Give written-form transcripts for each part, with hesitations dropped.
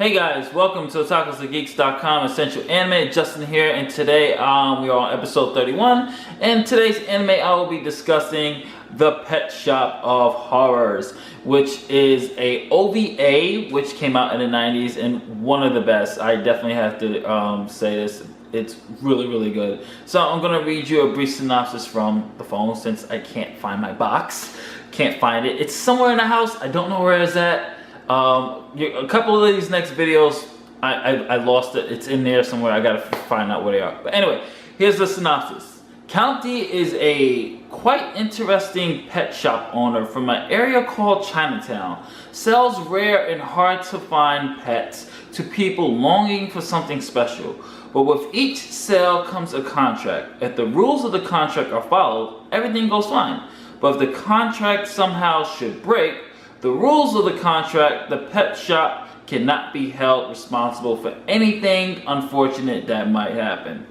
Hey guys, welcome to Otakus Essential Anime. Justin here, and today we are on episode 31. And today's anime I will be discussing The Pet Shop of Horrors, which is a OVA which came out in the 90s and one of the best. I definitely have to say this. It's really good. So I'm going to read you a brief synopsis from the phone since I can't find my box. Can't find it. It's somewhere in the house. I don't know where it's at. A couple of these next videos, I lost it. It's in there somewhere. I gotta find out where they are. But anyway, here's the synopsis. Count D is a quite interesting pet shop owner from an area called Chinatown. Sells rare and hard to find pets to people longing for something special. But with each sale comes a contract. If the rules of the contract are followed, everything goes fine. But if the contract somehow should break, the rules of the contract, the pet shop cannot be held responsible for anything unfortunate that might happen.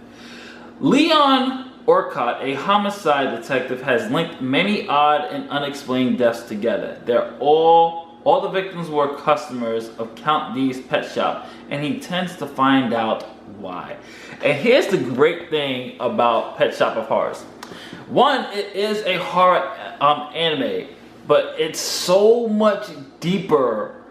Leon Orcott, a homicide detective, has linked many odd and unexplained deaths together. All the victims were customers of Count D's pet shop, and he tends to find out why. And here's the great thing about Pet Shop of Horrors. One, it is a horror anime. But it's so much deeper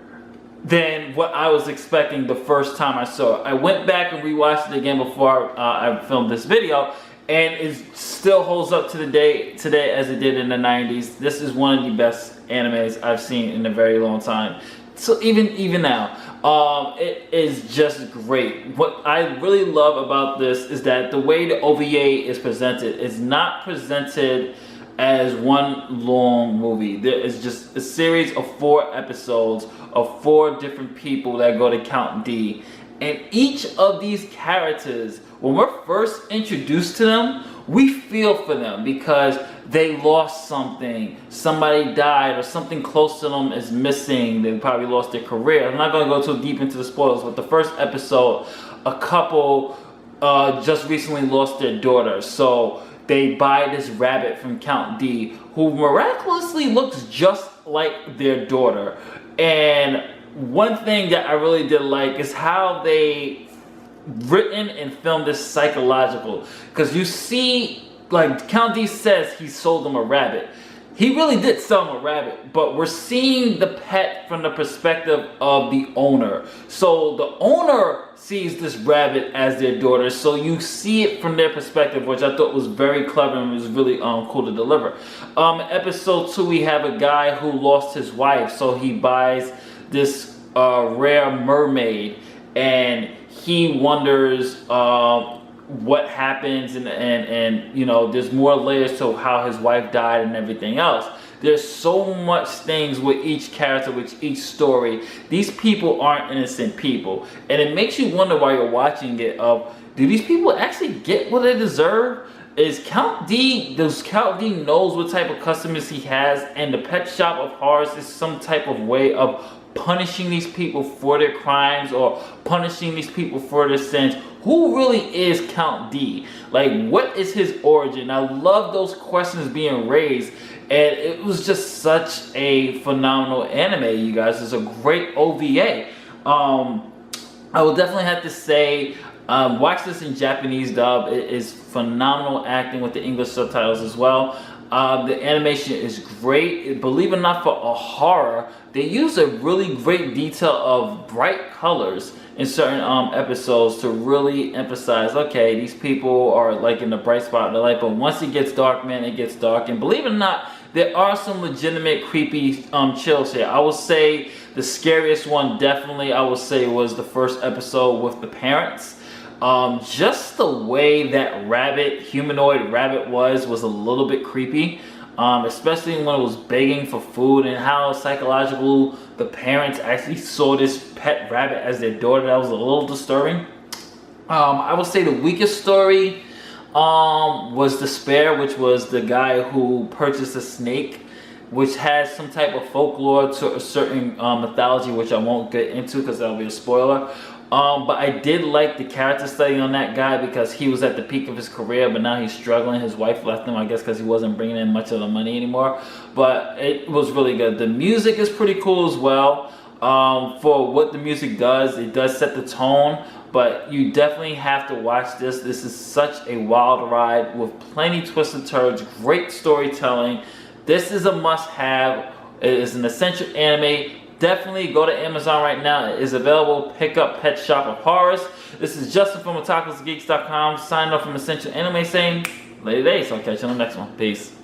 than what I was expecting the first time I saw it. I went back and rewatched it again before I filmed this video, and it still holds up to the day today as it did in the 90s. This is one of the best animes I've seen in a very long time. So even now, it is just great. What I really love about this is that the way the OVA is presented is not presented as one long movie. There is just a series of 4 episodes of 4 different people that go to Count D. And each of these characters, when we're first introduced to them, we feel for them because they lost something. Somebody died or something close to them is missing. They probably lost their career. I'm not going to go too deep into the spoilers, but the first episode, a couple just recently lost their daughter. So they buy this rabbit from Count D, who miraculously looks just like their daughter. And one thing that I really did like is how they written and filmed this psychological. Because you see, like Count D says he sold them a rabbit. He really did sell them a rabbit, but we're seeing the pet from the perspective of the owner. So the owner sees this rabbit as their daughter, so you see it from their perspective, which I thought was very clever and was really cool to deliver. Episode 2, we have a guy who lost his wife, so he buys this rare mermaid, and he wonders what happens, and you know, there's more layers to how his wife died and everything else. There's so much things with each character, with each story. These people aren't innocent people, and it makes you wonder while you're watching it of, do these people actually get what they deserve? Is Count D, does Count D knows what type of customers he has, and the Pet Shop of Horrors is some type of way of punishing these people for their crimes or punishing these people for their sins? Who really is Count D? Like, what is his origin? I love those questions being raised, and it was just such a phenomenal anime, you guys. It's a great OVA. I will definitely have to say, watch this in Japanese dub. It is phenomenal acting with the English subtitles as well. The animation is great. Believe it or not, for a horror, they use a really great detail of bright colors in certain episodes to really emphasize, okay, these people are like in the bright spot of the light, but once it gets dark, man, it gets dark. And believe it or not, there are some legitimate creepy chills here. I will say the scariest one definitely, I will say, was the first episode with the parents. Just the way that humanoid rabbit was a little bit creepy, especially when it was begging for food, and how psychological the parents actually saw this pet rabbit as their daughter. That was a little disturbing. I would say the weakest story was Despair, which was the guy who purchased a snake, which has some type of folklore to a certain mythology, which I won't get into because that'll be a spoiler. But I did like the character study on that guy because he was at the peak of his career, but now he's struggling. His wife left him, I guess, because he wasn't bringing in much of the money anymore. But it was really good. The music is pretty cool as well. for what the music does. It does set the tone, but you definitely have to watch this. This is such a wild ride with plenty twists and turns, great storytelling. This is a must-have. It is an essential anime. Definitely go to Amazon right now. It is available. Pick up Pet Shop of Horrors. This is Justin from OtakusGeeks.com, signing off from Essential Anime saying, later days. I'll catch you on the next one. Peace.